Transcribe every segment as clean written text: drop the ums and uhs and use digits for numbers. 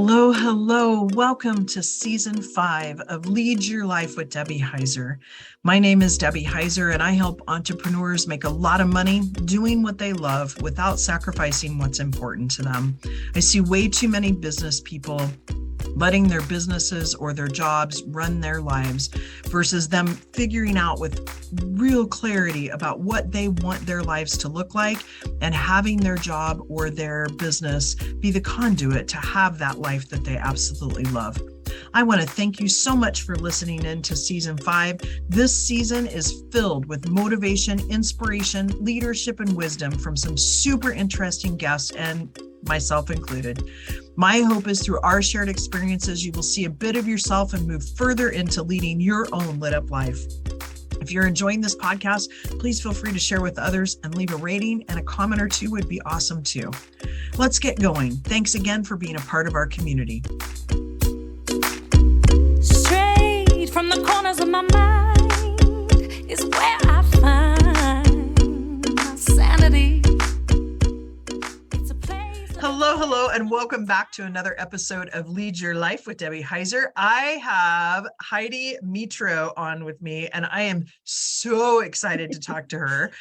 Hello, hello. Welcome to season 5 of Lead Your Life with Debbie Heiser. My name is Debbie Heiser, and I help entrepreneurs make a lot of money doing what they love without sacrificing what's important to them. I see way too many business people letting their businesses or their jobs run their lives versus them figuring out with real clarity about what they want their lives to look like and having their job or their business be the conduit to have that life that they absolutely love. I want to thank you so much for listening in to season 5. This season is filled with motivation, inspiration, leadership, and wisdom from some super interesting guests, and myself included. My hope is through our shared experiences, you will see a bit of yourself and move further into leading your own lit up life. If you're enjoying this podcast, please feel free to share with others and leave a rating, and a comment or two would be awesome too. Let's get going. Thanks again for being a part of our community. Straight from the corners of my mind is where I find my sanity. Hello, and welcome back to another episode of Lead Your Life with Debbie Heiser. I have Heidi Metro on with me, and I am so excited to talk to her.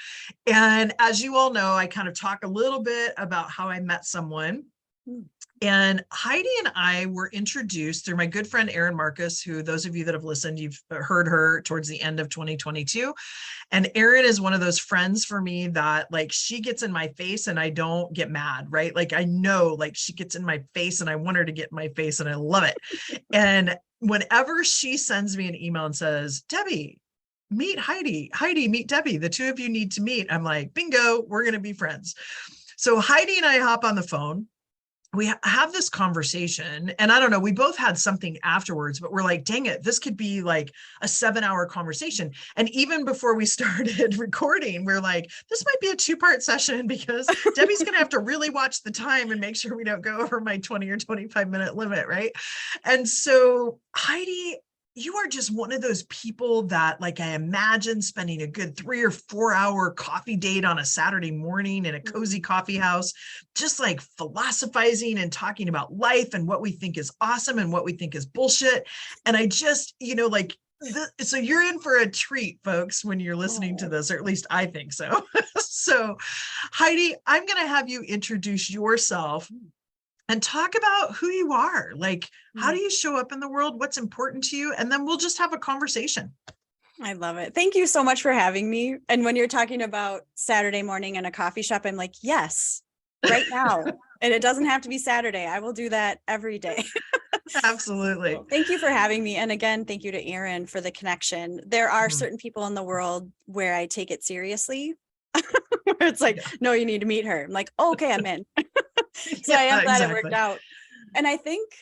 And as you all know, I kind of talk a little bit about how I met someone. And Heidi and I were introduced through my good friend, Erin Marcus, who those of you that have listened, you've heard her towards the end of 2022. And Erin is one of those friends for me that like she gets in my face and I don't get mad, right? Like I know like she gets in my face and I want her to get in my face and I love it. And whenever she sends me an email and says, Debbie, meet Heidi, meet Debbie, the two of you need to meet. I'm like, bingo, we're going to be friends. So Heidi and I hop on the phone. We have this conversation, and I don't know, we both had something afterwards, but we're like, dang it, this could be like a 7-hour conversation. And even before we started recording, we're like, this might be a 2-part session because Debbie's going to have to really watch the time and make sure we don't go over my 20 or 25 minute limit. Right. And so Heidi, you are just one of those people that like I imagine spending a good 3 or 4 hour coffee date on a Saturday morning in a cozy coffee house, just like philosophizing and talking about life and what we think is awesome and what we think is bullshit. And I just, so you're in for a treat, folks, when you're listening to this, or at least I think so. So Heidi, I'm going to have you introduce yourself and talk about who you are. Like, how do you show up in the world? What's important to you? And then we'll just have a conversation. I love it. Thank you so much for having me. And when you're talking about Saturday morning in a coffee shop, I'm like, yes, right now. And it doesn't have to be Saturday. I will do that every day. Absolutely. So thank you for having me. And again, thank you to Erin for the connection. There are certain people in the world where I take it seriously. Where it's like, no, you need to meet her. I'm like, oh, okay, I'm in. So I am glad it worked out. And I think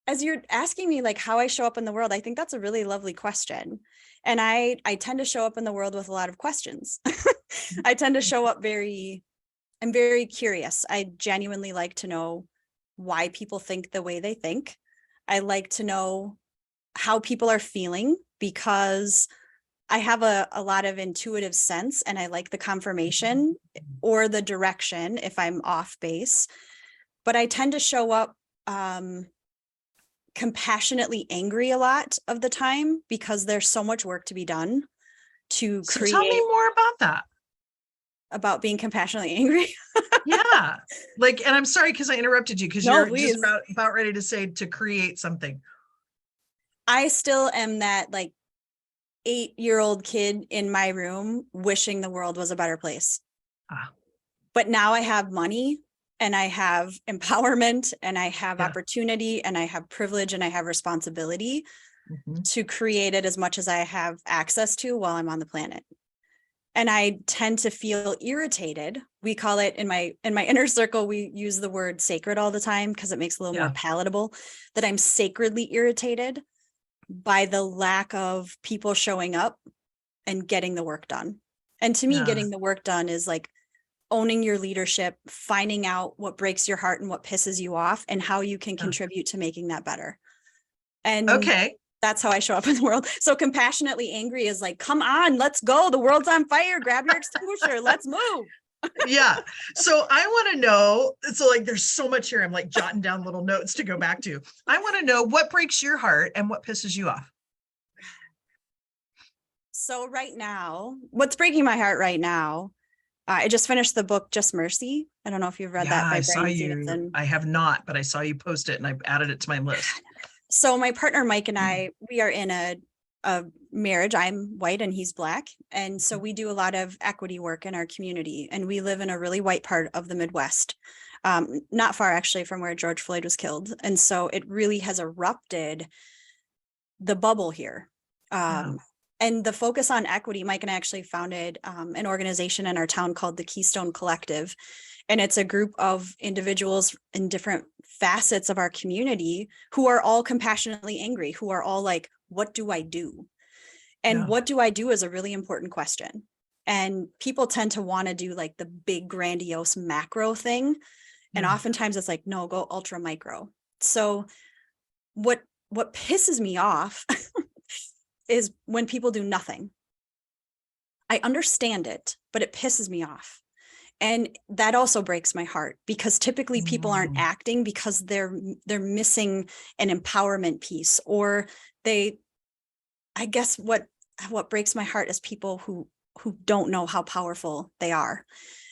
as you're asking me like how I show up in the world, I think that's a really lovely question. And I tend to show up in the world with a lot of questions. I tend to show up I'm very curious. I genuinely like to know why people think the way they think. I like to know how people are feeling because I have a lot of intuitive sense and I like the confirmation or the direction if I'm off base. But I tend to show up compassionately angry a lot of the time because there's so much work to be done to create. Tell me more about that. About being compassionately angry. Yeah. Like, and I'm sorry because I interrupted you because you're just about ready to say to create something. I still am that like 8-year-old kid in my room wishing the world was a better place. But now I have money and I have empowerment and I have opportunity and I have privilege and I have responsibility to create it as much as I have access to while I'm on the planet. And I tend to feel irritated. We call it in my inner circle, we use the word sacred all the time because it makes it a little more palatable, that I'm sacredly irritated by the lack of people showing up and getting the work done. And to me, getting the work done is like owning your leadership, finding out what breaks your heart and what pisses you off and how you can contribute to making that better. And that's how I show up in the world. So compassionately angry is like, come on, let's go. The world's on fire. Grab your extinguisher. Let's move. Yeah. So I want to know, so like there's so much here. I'm like jotting down little notes to go back to. I want to know what breaks your heart and what pisses you off. So right now, what's breaking my heart right now, I just finished the book Just Mercy. I don't know if you've read Yeah, that by I saw Brian you. Stevenson. I have not, but I saw you post it and I've added it to my list. So my partner Mike and I, we are in a marriage. I'm white and he's black. And so we do a lot of equity work in our community. And we live in a really white part of the Midwest, not far actually from where George Floyd was killed. And so it really has erupted the bubble here. Yeah. And the focus on equity, Mike and I actually founded an organization in our town called the Keystone Collective. And it's a group of individuals in different facets of our community who are all compassionately angry, who are all like, what do I do? And Yeah. what do I do is a really important question. And people tend to want to do like the big grandiose macro thing. And Yeah. oftentimes it's like, no, go ultra micro. So what pisses me off is when people do nothing. I understand it, but it pisses me off. And that also breaks my heart because typically people aren't acting because they're missing an empowerment piece, or I guess what breaks my heart is people who don't know how powerful they are,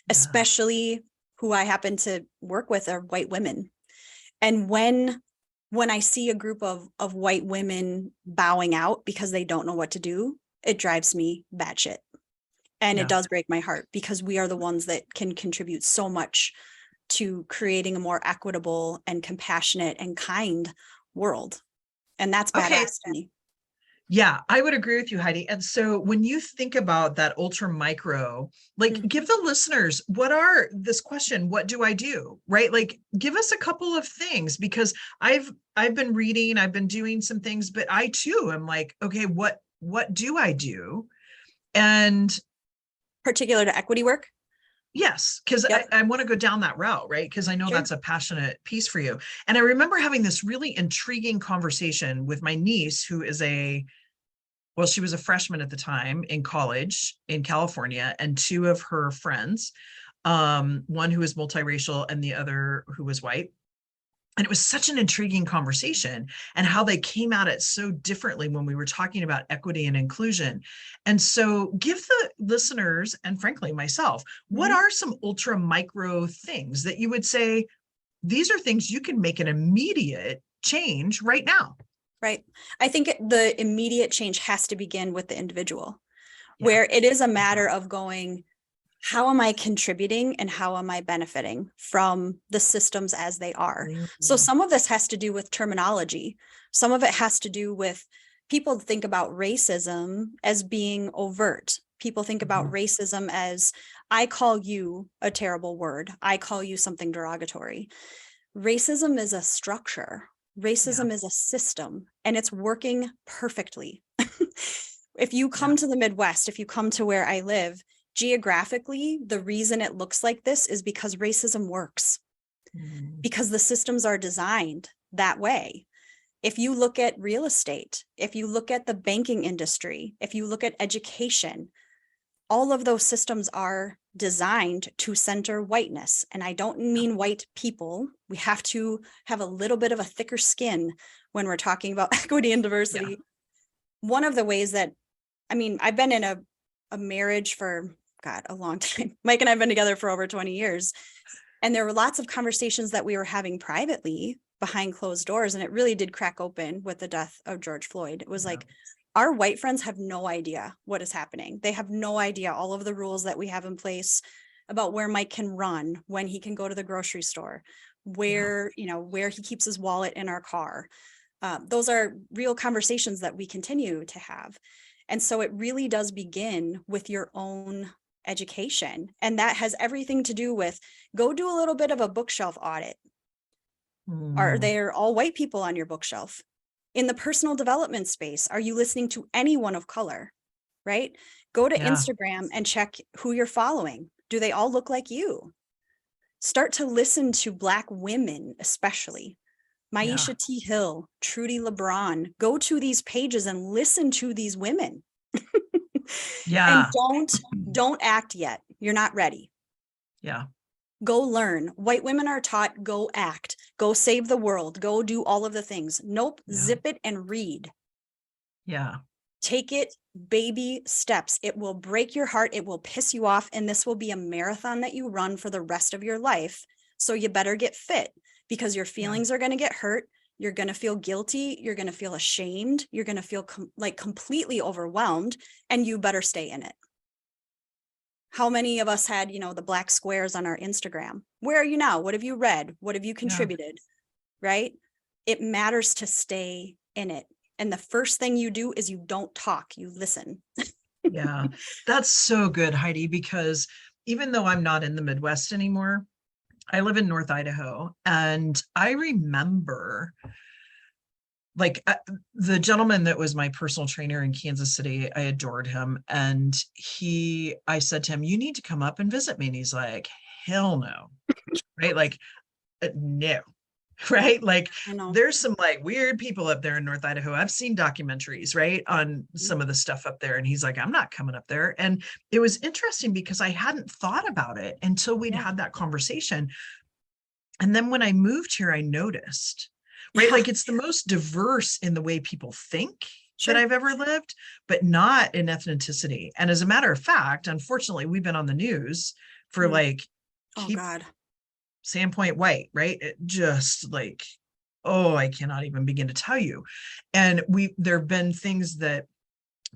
especially who I happen to work with are white women. And when I see a group of white women bowing out because they don't know what to do, it drives me batshit. And it does break my heart because we are the ones that can contribute so much to creating a more equitable and compassionate and kind world. And that's badass to me. Yeah, I would agree with you, Heidi. And so when you think about that ultra micro, like give the listeners, this question, what do I do? Right? Like give us a couple of things because I've been reading, I've been doing some things, but I too am like, okay, what do I do? And particular to equity work? Yes, because I want to go down that route, right? Because I know that's a passionate piece for you. And I remember having this really intriguing conversation with my niece, who is she was a freshman at the time in college in California, and two of her friends, one who was multiracial and the other who was white. And it was such an intriguing conversation and how they came at it so differently when we were talking about equity and inclusion. And so give the listeners, and frankly, myself, what are some ultra micro things that you would say, these are things you can make an immediate change right now? Right. I think the immediate change has to begin with the individual, where it is a matter of going, how am I contributing and how am I benefiting from the systems as they are? So some of this has to do with terminology. Some of it has to do with people think about racism as being overt. People think about racism as, I call you a terrible word. I call you something derogatory. Racism is a structure. Racism is a system, and it's working perfectly. If you come to the Midwest, if you come to where I live, geographically, the reason it looks like this is because racism works, because the systems are designed that way. If you look at real estate, if you look at the banking industry, if you look at education, all of those systems are designed to center whiteness. And I don't mean white people. We have to have a little bit of a thicker skin when we're talking about equity and diversity. One of the ways that, I've been in a marriage for, a long time. Mike and I have been together for over 20 years. And there were lots of conversations that we were having privately behind closed doors. And it really did crack open with the death of George Floyd. It was like, our white friends have no idea what is happening. They have no idea all of the rules that we have in place about where Mike can run, when he can go to the grocery store, where he keeps his wallet in our car. Those are real conversations that we continue to have. And so it really does begin with your own education. And that has everything to do with, go do a little bit of a bookshelf audit. Are there all white people on your bookshelf? In the personal development space, are you listening to anyone of color, right? Go to Instagram and check who you're following. Do they all look like you? Start to listen to Black women, especially. Maisha T. Hill, Trudy LeBron. Go to these pages and listen to these women. And don't act yet. You're not ready. Yeah. Go learn. White women are taught, go act, go save the world, go do all of the things. Nope. Yeah. Zip it and read. Yeah. Take it baby steps. It will break your heart. It will piss you off. And this will be a marathon that you run for the rest of your life. So you better get fit, because your feelings are going to get hurt. You're going to feel guilty. You're going to feel ashamed. You're going to feel like completely overwhelmed, and you better stay in it. How many of us had, the black squares on our Instagram? Where are you now? What have you read? What have you contributed? Right? It matters to stay in it. And the first thing you do is you don't talk, you listen. Yeah, that's so good, Heidi, because even though I'm not in the Midwest anymore, I live in North Idaho, and I remember the gentleman that was my personal trainer in Kansas City. I adored him. And I said to him, you need to come up and visit me. And he's like, hell no. Right. Like, no. Right. Like, there's some like weird people up there in North Idaho. I've seen documentaries, right, on some of the stuff up there. And he's like, I'm not coming up there. And it was interesting because I hadn't thought about it until we'd had that conversation. And then when I moved here, I noticed, right? Like, it's the most diverse in the way people think that I've ever lived, but not in ethnicity. And as a matter of fact, unfortunately, we've been on the news for keep Sandpoint white, right? It just like, oh, I cannot even begin to tell you. And there have been things that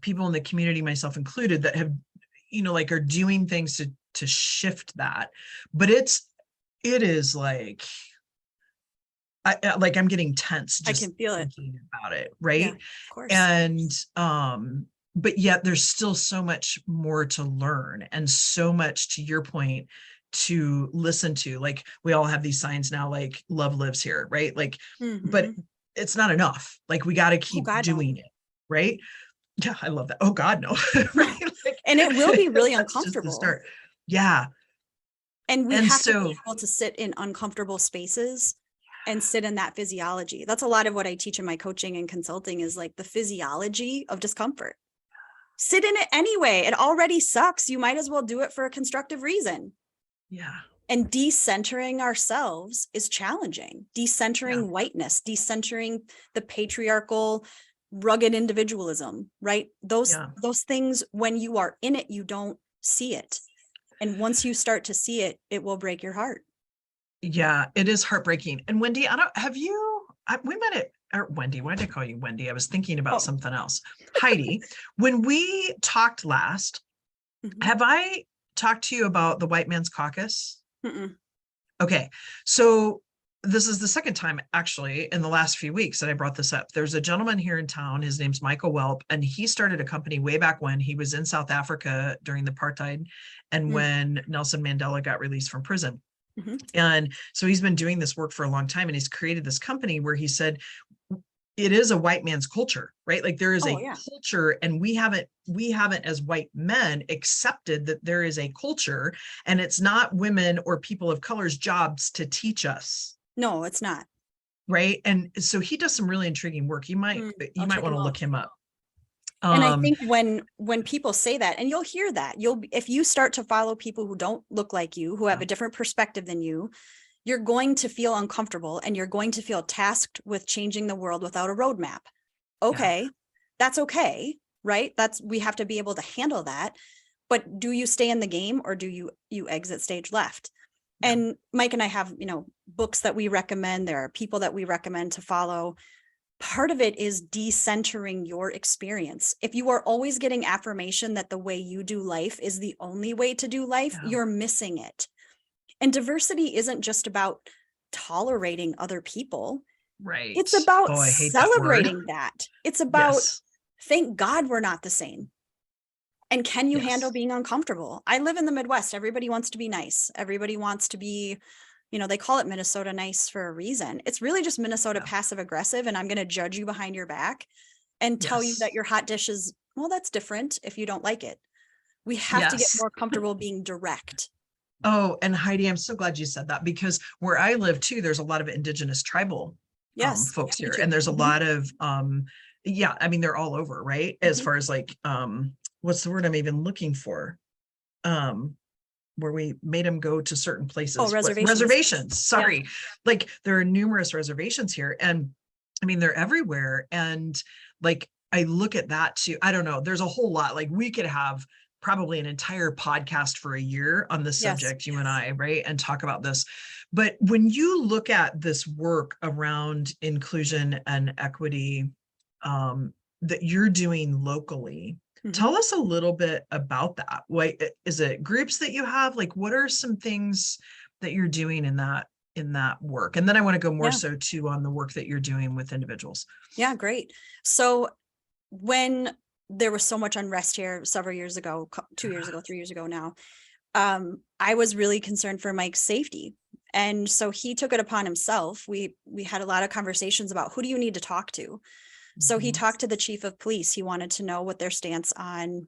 people in the community, myself included, that have, are doing things to shift that. But it is like, I'm getting tense just I can feel thinking about it, right? Yeah, of course. And but yet there's still so much more to learn, and so much, to your point, to listen to. Like, we all have these signs now, like love lives here, right? Like, but it's not enough. Like, we got to keep doing it, right? Yeah, I love that. Oh God, no. Right? Like, and it will be really that's uncomfortable. just the start. Yeah. And we have to be able to sit in uncomfortable spaces and sit in that physiology. That's a lot of what I teach in my coaching and consulting, is like the physiology of discomfort. Sit in it anyway. It already sucks. You might as well do it for a constructive reason. Yeah. And decentering ourselves is challenging. Decentering whiteness, decentering the patriarchal, rugged individualism, right? Those things, when you are in it, you don't see it. And once you start to see it, it will break your heart. Yeah, it is heartbreaking. And Wendy, we met at, or Wendy, why did I call you Wendy? I was thinking about something else. Heidi, when we talked last, have I talked to you about the White Man's Caucus? Okay, so this is the second time actually in the last few weeks that I brought this up. There's a gentleman here in town. His name's Michael Welp, and he started a company way back when he was in South Africa during the apartheid and when Nelson Mandela got released from prison. And so he's been doing this work for a long time, and he's created this company where he said it is a white man's culture, right? Like, there is a culture, and we haven't as white men accepted that there is a culture, and it's not women or people of color's jobs to teach us. No, it's not. Right. And so he does some really intriguing work. You might want to look him up. And I think when people say that, and you'll hear that, if you start to follow people who don't look like you, who have a different perspective than you, you're going to feel uncomfortable, and you're going to feel tasked with changing the world without a roadmap. Okay, that's okay, right? We have to be able to handle that. But do you stay in the game, or do you exit stage left? And Mike and I have, books that we recommend. There are people that we recommend to follow. Part of it is decentering your experience. If you are always getting affirmation that the way you do life is the only way to do life, you're missing it. And diversity isn't just about tolerating other people. Right. It's about celebrating that. It's about, thank God we're not the same. And can you handle being uncomfortable? I live in the Midwest. Everybody wants to be nice. Everybody wants to be, they call it Minnesota nice for a reason. It's really just Minnesota passive aggressive. And I'm going to judge you behind your back and tell you that your hot dish is, well, that's different if you don't like it. We have to get more comfortable being direct. Oh, and Heidi, I'm so glad you said that, because where I live too, there's a lot of indigenous tribal folks here. And there's a lot of, they're all over, right? As far as like, what's the word I'm even looking for? where we made them go to certain places. Oh, reservations. Reservations. Sorry. Yeah. Like there are numerous reservations here. And I mean, they're everywhere. And like, I look at that too. I don't know. There's a whole lot. Like we could have probably an entire podcast for a year on this subject, you and I, right? And talk about this. But when you look at this work around inclusion and equity that you're doing locally, tell us a little bit about that. What is it? Groups that you have? Like, what are some things that you're doing in that work? And then I want to go more so too on the work that you're doing with individuals. Yeah, great. So when there was so much unrest here several years ago, 2 years ago, 3 years ago now, I was really concerned for Mike's safety. And so he took it upon himself. We had a lot of conversations about who do you need to talk to? So he talked to the chief of police. He wanted to know what their stance on,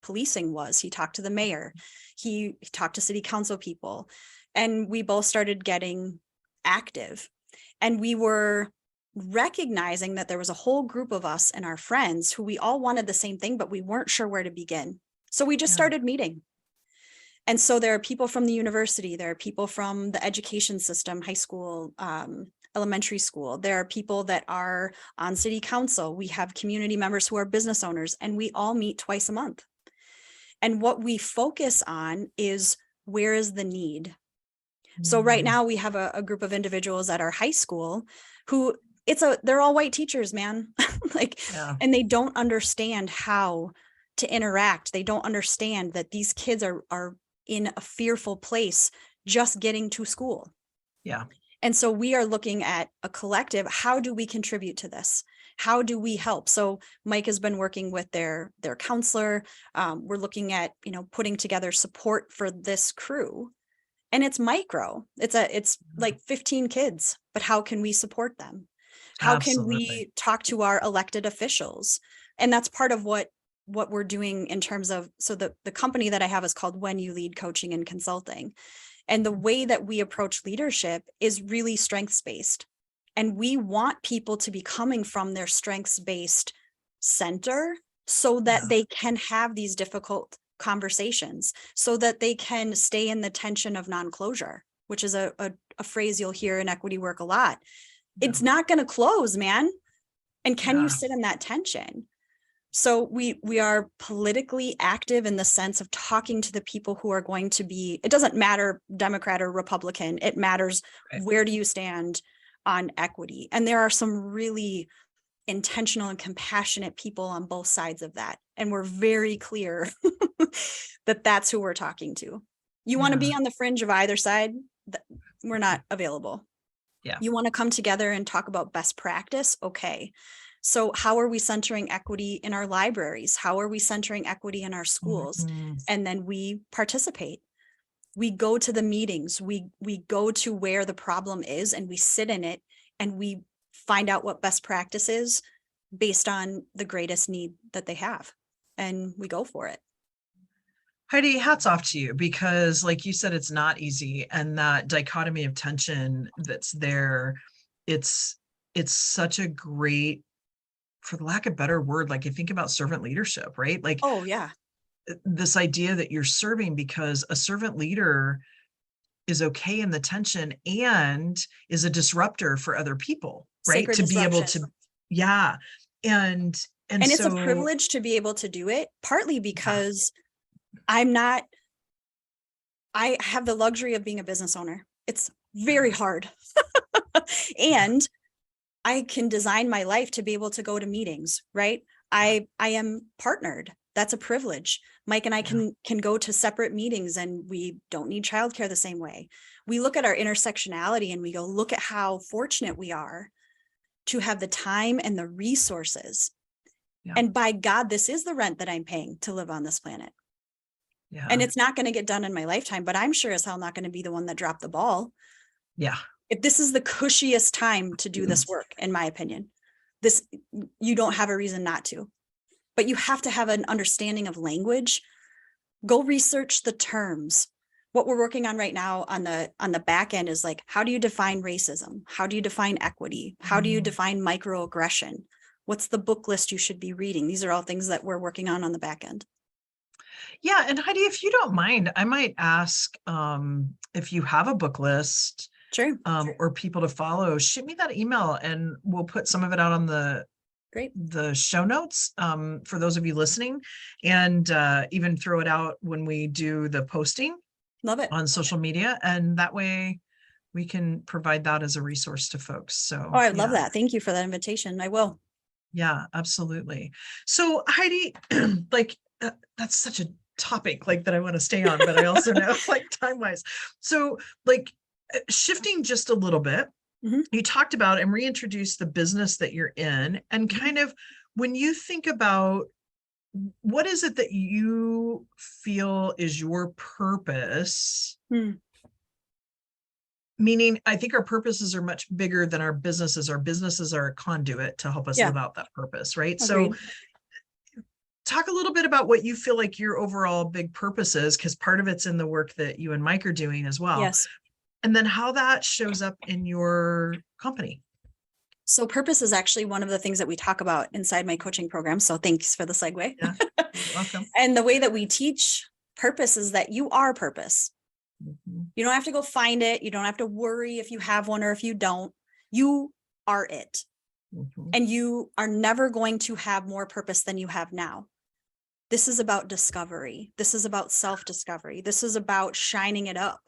policing was. He talked to the mayor. He talked to city council people, and we both started getting active. And we were recognizing that there was a whole group of us and our friends who we all wanted the same thing, but we weren't sure where to begin. So we just started meeting. And so there are people from the university, there are people from the education system, high school, elementary school. There are people that are on city council. We have community members who are business owners, and we all meet twice a month. And what we focus on is where is the need? So right now we have a group of individuals at our high school who they're all white teachers, man. And they don't understand how to interact. They don't understand that these kids are in a fearful place just getting to school. Yeah. And so we are looking at a collective. How do we contribute to this? How do we help? So Mike has been working with their counselor. We're looking at, putting together support for this crew. And it's micro. It's like 15 kids, but how can we support them? How can we talk to our elected officials? And that's part of what we're doing in terms of, so the company that I have is called When You Lead Coaching and Consulting. And the way that we approach leadership is really strengths-based. And we want people to be coming from their strengths-based center so that they can have these difficult conversations, so that they can stay in the tension of non-closure, which is a phrase you'll hear in equity work a lot. It's not going to close, man. And can you sit in that tension? So we are politically active in the sense of talking to the people who are going to be, it doesn't matter Democrat or Republican, it matters where do you stand on equity. And there are some really intentional and compassionate people on both sides of that. And we're very clear that that's who we're talking to. You want to be on the fringe of either side, we're not available. Yeah. You want to come together and talk about best practice? Okay. So how are we centering equity in our libraries? How are we centering equity in our schools? And then we participate. We go to the meetings. We go to where the problem is and we sit in it and we find out what best practice is based on the greatest need that they have. And we go for it. Heidi, hats off to you, because like you said, it's not easy. And that dichotomy of tension that's there, it's such a great, for the lack of a better word, like I think about servant leadership, right? Like, oh yeah, this idea that you're serving because a servant leader is okay in the tension and is a disruptor for other people, right? Sacred to be able to, and it's a privilege to be able to do it, partly because I have the luxury of being a business owner. It's very hard. And I can design my life to be able to go to meetings, right? I am partnered. That's a privilege. Mike and I can go to separate meetings and we don't need childcare the same way. We look at our intersectionality and we go, look at how fortunate we are to have the time and the resources. Yeah. And by God, this is the rent that I'm paying to live on this planet. Yeah. And it's not going to get done in my lifetime, but I'm sure as hell not going to be the one that dropped the ball. Yeah. If this is the cushiest time to do this work, in my opinion, you don't have a reason not to, but you have to have an understanding of language. Go research the terms. What we're working on right now on the back end is like, how do you define racism? How do you define equity? How do you define microaggression? What's the book list you should be reading? These are all things that we're working on the back end. Yeah. And Heidi, if you don't mind, I might ask if you have a book list Sure. or people to follow, shoot me that email and we'll put some of it out on Great. the show notes for those of you listening, and even throw it out when we do the posting Love it. on social media. And that way we can provide that as a resource to folks. So Oh, I love that. Thank you for that invitation. I will. Yeah, absolutely. So Heidi, like that's such a topic like that I want to stay on, but I also know like time wise. So like shifting just a little bit, you talked about and reintroduced the business that you're in, and kind of when you think about what is it that you feel is your purpose? Meaning, I think our purposes are much bigger than our businesses. Our businesses are a conduit to help us live out that purpose, right? Agreed. So talk a little bit about what you feel like your overall big purpose is, because part of it's in the work that you and Mike are doing as well. Yes. And then how that shows up in your company. So purpose is actually one of the things that we talk about inside my coaching program. So thanks for the segue. Yeah, you're welcome. And the way that we teach purpose is that you are purpose. You don't have to go find it. You don't have to worry if you have one or if you don't. You are it. And you are never going to have more purpose than you have now. This is about discovery. This is about self-discovery. This is about shining it up.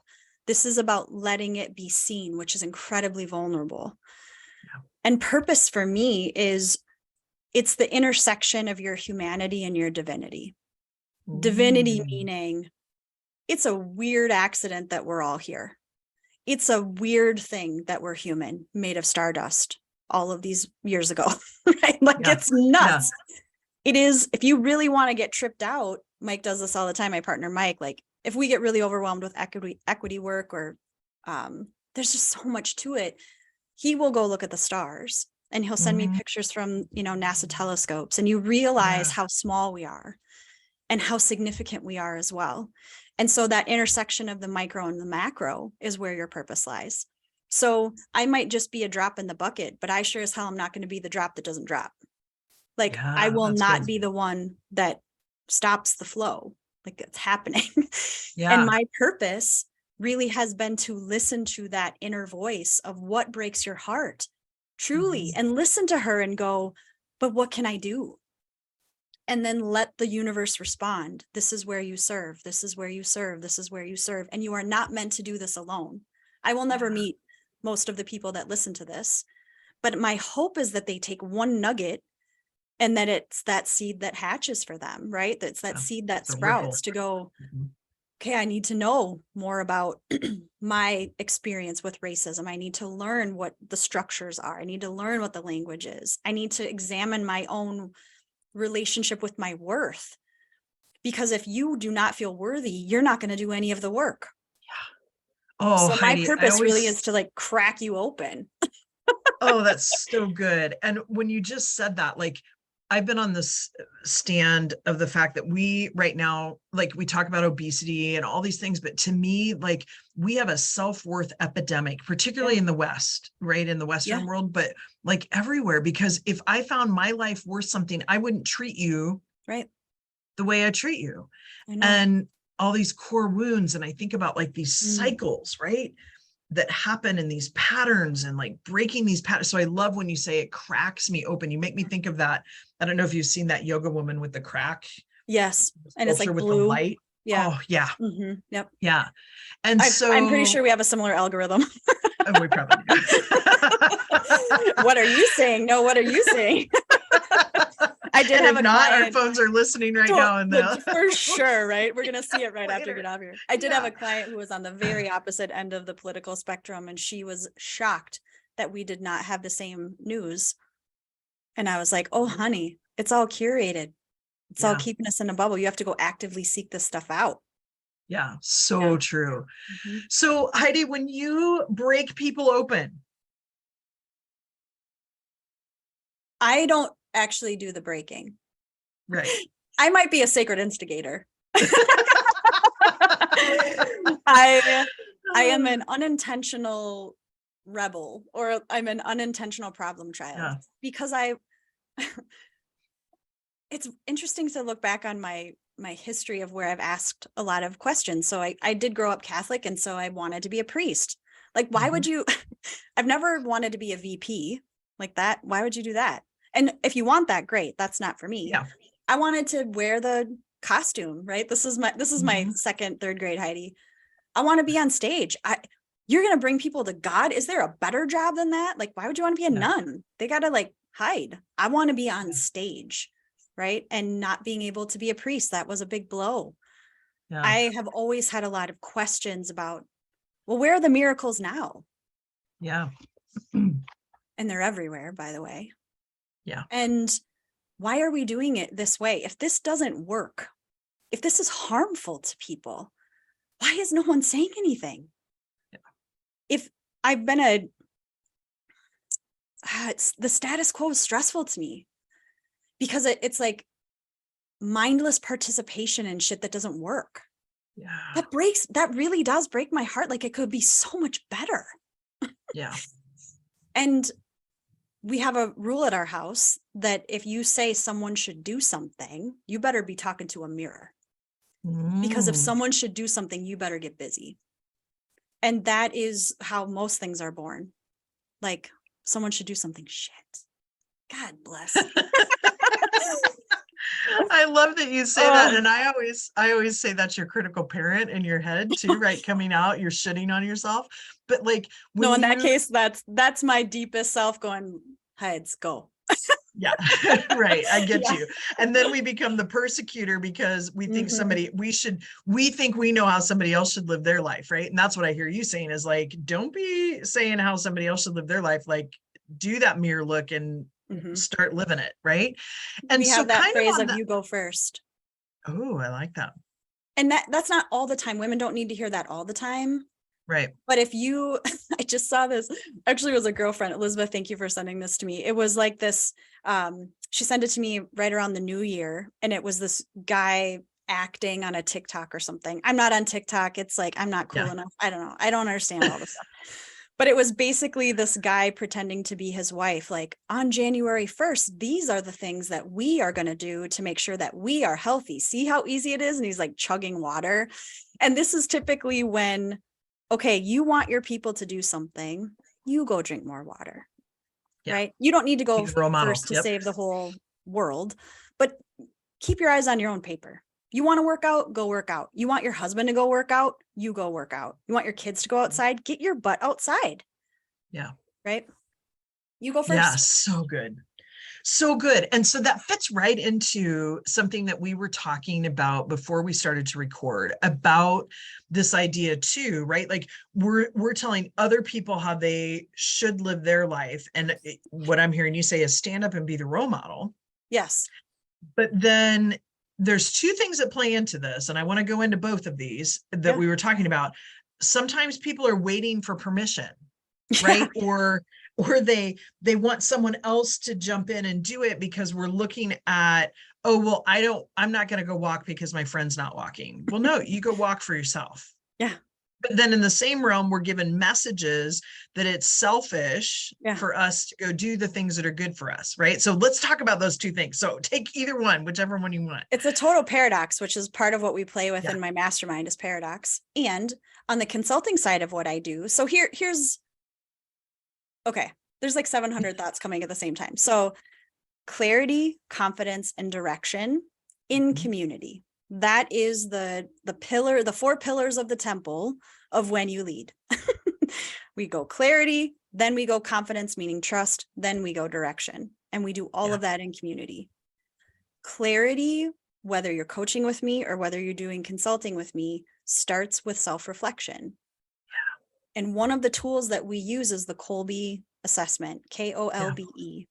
This is about letting it be seen, which is incredibly vulnerable. Yeah. And purpose for me is, it's the intersection of your humanity and your divinity. Divinity meaning it's a weird accident that we're all here. It's a weird thing that we're human, made of stardust all of these years ago, right? Like it's nuts. It is, if you really want to get tripped out, Mike does this all the time, my partner Mike, like if we get really overwhelmed with equity work or there's just so much to it, he will go look at the stars and he'll send me pictures from, NASA telescopes, and you realize how small we are and how significant we are as well. And so that intersection of the micro and the macro is where your purpose lies. So I might just be a drop in the bucket, but I sure as hell am not going to be the drop that doesn't drop. Like I will not be the one that stops the flow. Like it's happening. And my purpose really has been to listen to that inner voice of what breaks your heart truly, and listen to her and go, but what can I do? And then let the universe respond. This is where you serve. This is where you serve. This is where you serve. And you are not meant to do this alone. I will never meet most of the people that listen to this, but my hope is that they take one nugget and that it's that seed that hatches for them, right? That's that seed that sprouts to go, okay, I need to know more about my experience with racism. I need to learn what the structures are. I need to learn what the language is. I need to examine my own relationship with my worth, because if you do not feel worthy, you're not going to do any of the work. So Heidi, my purpose really is to like crack you open. Oh, that's so good. And when you just said that, like I've been on this stand of the fact that we right now, like we talk about obesity and all these things, but to me, like we have a self-worth epidemic, particularly in the West, right? In the Western world, but like everywhere, because if I found my life worth something, I wouldn't treat you the way I treat you. And all these core wounds. And I think about like these cycles, right? That happen in these patterns and like breaking these patterns. So I love when you say it cracks me open. You make me think of that. I don't know if you've seen that yoga woman with the crack. Yes. And it's like with blue. The light. Yeah. Oh yeah. Yep. Yeah. And so I'm pretty sure we have a similar algorithm. We probably do. What are you saying? No, what are you saying? I did have a client. Our phones are listening right now. And for sure, right? We're going to see it right after we get off here. I did have a client who was on the very opposite end of the political spectrum, and she was shocked that we did not have the same news. And I was like, oh, honey, it's all curated. It's all keeping us in a bubble. You have to go actively seek this stuff out. Yeah, so true. So Heidi, when you break people open, I don't actually do the breaking. Right. I might be a sacred instigator. I am an unintentional rebel, or I'm an unintentional problem child, because it's interesting to look back on my my history of where I've asked a lot of questions. So I did grow up Catholic, and so I wanted to be a priest. Like, why would you, I've never wanted to be a VP like that. Why would you do that? And if you want that, great. That's not for me. Yeah. I wanted to wear the costume, right? This is my second, third grade Heidi. I want to be on stage. You're going to bring people to God. Is there a better job than that? Like, why would you want to be a nun? They got to like hide. I want to be on stage, right? And not being able to be a priest. That was a big blow. Yeah. I have always had a lot of questions about, well, where are the miracles now? Yeah. And they're everywhere, by the way. Yeah. And why are we doing it this way? If this doesn't work, if this is harmful to people, why is no one saying anything? Yeah. If I've been the status quo is stressful to me because it's like mindless participation in shit that doesn't work. Yeah. That really does break my heart. Like, it could be so much better. Yeah. And we have a rule at our house that if you say someone should do something, you better be talking to a mirror. Because if someone should do something, you better get busy. And that is how most things are born. Like, someone should do something. Shit. God bless. I love that you say that. And I always say that's your critical parent in your head too, right? Coming out, you're shitting on yourself. But like, no, in that case, that's my deepest self going, Hides, go. Yeah, right. I get you. And then we become the persecutor because we think we think we know how somebody else should live their life. Right. And that's what I hear you saying is like, don't be saying how somebody else should live their life. Like, do that mirror look and start living it. Right. And we have that phrase of you go first. Oh, I like that. And that's not all the time. Women don't need to hear that all the time. Right. But if you, I just saw this, actually it was a girlfriend, Elizabeth, thank you for sending this to me. It was like this, she sent it to me right around the new year. And it was this guy acting on a TikTok or something. I'm not on TikTok. It's like, I'm not cool enough. I don't know. I don't understand all this stuff. But it was basically this guy pretending to be his wife. Like, on January 1st, these are the things that we are going to do to make sure that we are healthy. See how easy it is? And he's like chugging water. And this is typically when, okay, you want your people to do something, you go drink more water, right? You don't need to go first to save the whole world, but keep your eyes on your own paper. You want to work out, go work out. You want your husband to go work out, you go work out. You want your kids to go outside, get your butt outside. Yeah. Right? You go first. Yeah, so good. So good. And so that fits right into something that we were talking about before we started to record about this idea too, right? Like we're telling other people how they should live their life. And what I'm hearing you say is stand up and be the role model. Yes. But then there's two things that play into this. And I want to go into both of these that we were talking about. Sometimes people are waiting for permission, right? Or they want someone else to jump in and do it because we're looking at, oh, well, I'm not going to go walk because my friend's not walking. Well, no, you go walk for yourself. Yeah. But then in the same realm, we're given messages that it's selfish for us to go do the things that are good for us, right? So let's talk about those two things. So take either one, whichever one you want. It's a total paradox, which is part of what we play with in my mastermind is paradox. And on the consulting side of what I do, so here's okay, there's like 700 thoughts coming at the same time. So clarity, confidence, and direction in community. That is the pillar, the 4 pillars of the temple of when you lead. We go clarity, then we go confidence, meaning trust, then we go direction. And we do all of that in community. Clarity, whether you're coaching with me or whether you're doing consulting with me, starts with self-reflection. And one of the tools that we use is the Kolbe assessment, Kolbe.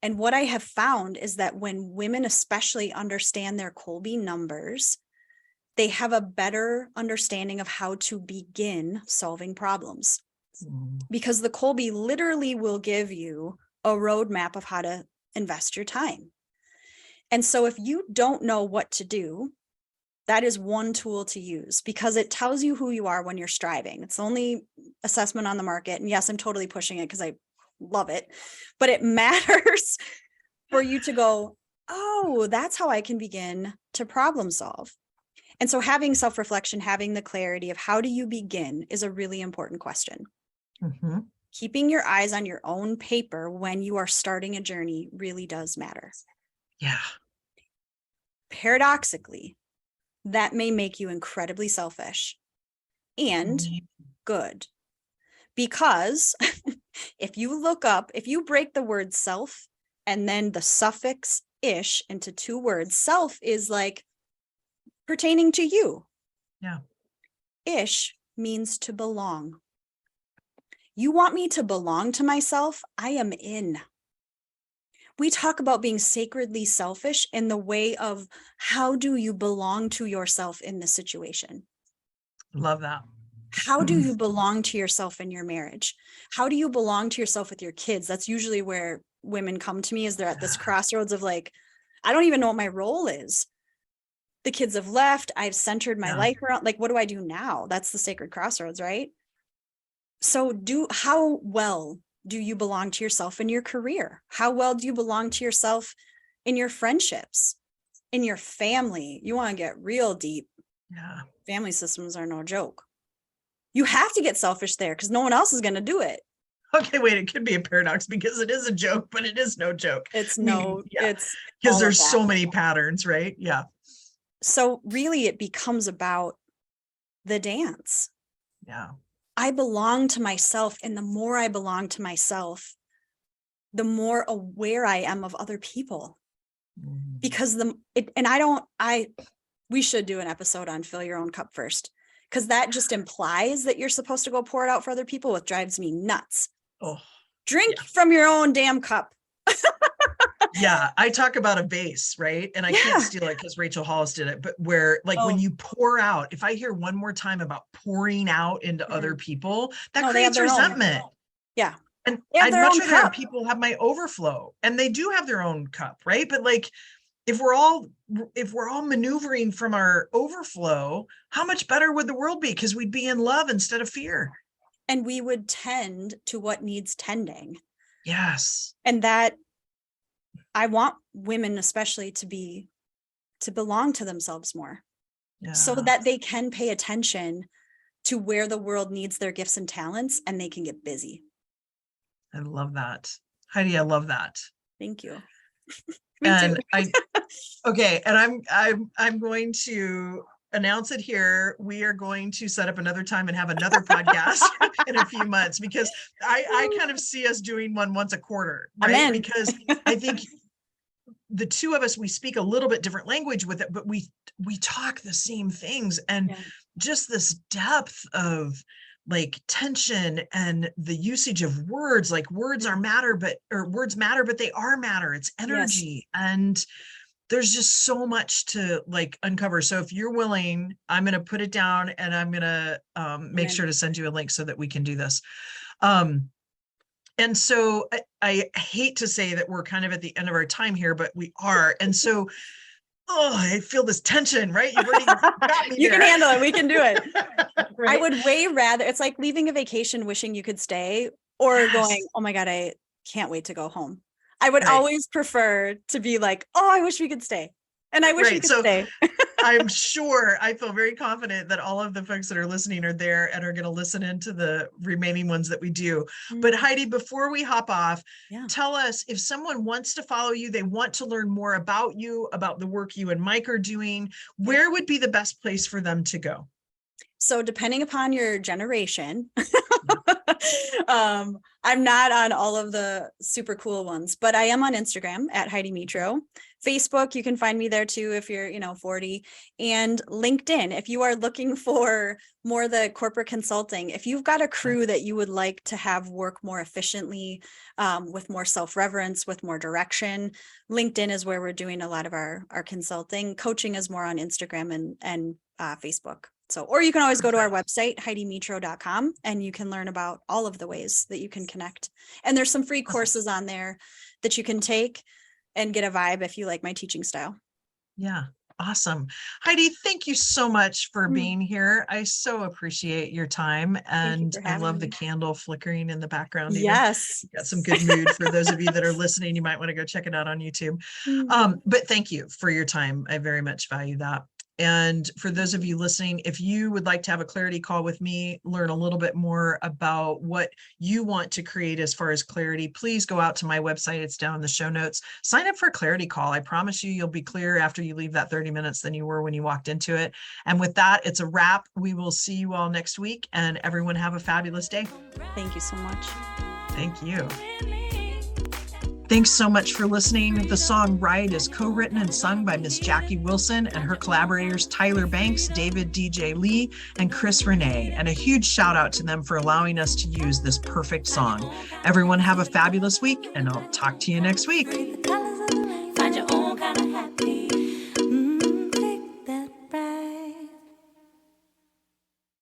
And what I have found is that when women especially understand their Kolbe numbers, they have a better understanding of how to begin solving problems. Because the Kolbe literally will give you a roadmap of how to invest your time. And so if you don't know what to do, that is one tool to use because it tells you who you are when you're striving. It's the only assessment on the market. And yes, I'm totally pushing it because I love it, but it matters for you to go, oh, that's how I can begin to problem solve. And so having self-reflection, having the clarity of how do you begin is a really important question. Mm-hmm. Keeping your eyes on your own paper when you are starting a journey really does matter. Yeah. Paradoxically, that may make you incredibly selfish and good. Because if you break the word self and then the suffix ish into 2 words, self is like pertaining to you. Yeah. Ish means to belong. You want me to belong to myself? I am in. We talk about being sacredly selfish in the way of how do you belong to yourself in this situation? Love that. How do you belong to yourself in your marriage? How do you belong to yourself with your kids? That's usually where women come to me, is they're at this crossroads of like, I don't even know what my role is. The kids have left. I've centered my life around, like, what do I do now? That's the sacred crossroads, right? So how well do you belong to yourself in your career? How well do you belong to yourself in your friendships, in your family? You want to get real deep. Yeah. Family systems are no joke. You have to get selfish there because no one else is going to do it. Okay, wait, it could be a paradox because it is a joke, but it is no joke. It's because all there's of that. so many patterns, right? Yeah. So really it becomes about the dance. Yeah. I belong to myself, and the more I belong to myself, the more aware I am of other people. Because we should do an episode on fill your own cup first, because that just implies that you're supposed to go pour it out for other people, which drives me nuts. Oh, drink from your own damn cup. Yeah, I talk about a vase, right? And I can't steal it because Rachel Hollis did it, but where like when you pour out, if I hear one more time about pouring out into other people, that creates resentment. Yeah. And I'd much rather have people have my overflow, and they do have their own cup, right? But like, if we're all maneuvering from our overflow, how much better would the world be? Because we'd be in love instead of fear. And we would tend to what needs tending. Yes. And that I want women especially to belong to themselves more, so that they can pay attention to where the world needs their gifts and talents, and they can get busy. I love that. Heidi, I love that. Thank you. Me too. Okay. And I'm going to announce it here. We are going to set up another time and have another podcast in a few months, because I kind of see us doing one once a quarter, right? Because I think the two of us, we speak a little bit different language with it, but we talk the same things. And just this depth of like tension and the usage of words, like words matter, but they are matter. It's energy. And there's just so much to like uncover. So if you're willing, I'm going to put it down, and I'm going to make sure to send you a link so that we can do this. And so I hate to say that we're kind of at the end of our time here, but we are. And so, I feel this tension, right? You've already got me You there. can handle it. We can do it. Right? I would way rather, it's like leaving a vacation wishing you could stay, or going, oh my God, I can't wait to go home. I would always prefer to be like, oh, I wish we could stay. And I wish we could stay. I'm sure, I feel very confident that all of the folks that are listening are there and are going to listen into the remaining ones that we do. But Heidi, before we hop off, tell us, if someone wants to follow you, they want to learn more about you, about the work you and Mike are doing, where would be the best place for them to go? So depending upon your generation, I'm not on all of the super cool ones, but I am on Instagram at Heidi Metro. Facebook, you can find me there too if you're, 40, and LinkedIn. If you are looking for more the corporate consulting, if you've got a crew that you would like to have work more efficiently, with more self-reverence, with more direction, LinkedIn is where we're doing a lot of our consulting. Coaching is more on Instagram and Facebook. So, or you can always go to our website, HeidiMetro.com, and you can learn about all of the ways that you can connect. And there's some free courses on there that you can take and get a vibe if you like my teaching style. Yeah. Awesome. Heidi, thank you so much for being here. I so appreciate your time, and I love the candle flickering in the background. Yes. Got some good mood. For those of you that are listening, you might want to go check it out on YouTube. But thank you for your time. I very much value that. And for those of you listening, if you would like to have a clarity call with me, learn a little bit more about what you want to create as far as clarity, please go out to my website. It's down in the show notes. Sign up for a clarity call. I promise you, you'll be clearer after you leave that 30 minutes than you were when you walked into it. And with that, it's a wrap. We will see you all next week, and everyone have a fabulous day. Thank you so much. Thank you. Thanks so much for listening. The song Ride is co-written and sung by Miss Jackie Wilson and her collaborators Tyler Banks, David DJ Lee, and Chris Renee. And a huge shout out to them for allowing us to use this perfect song. Everyone have a fabulous week, and I'll talk to you next week.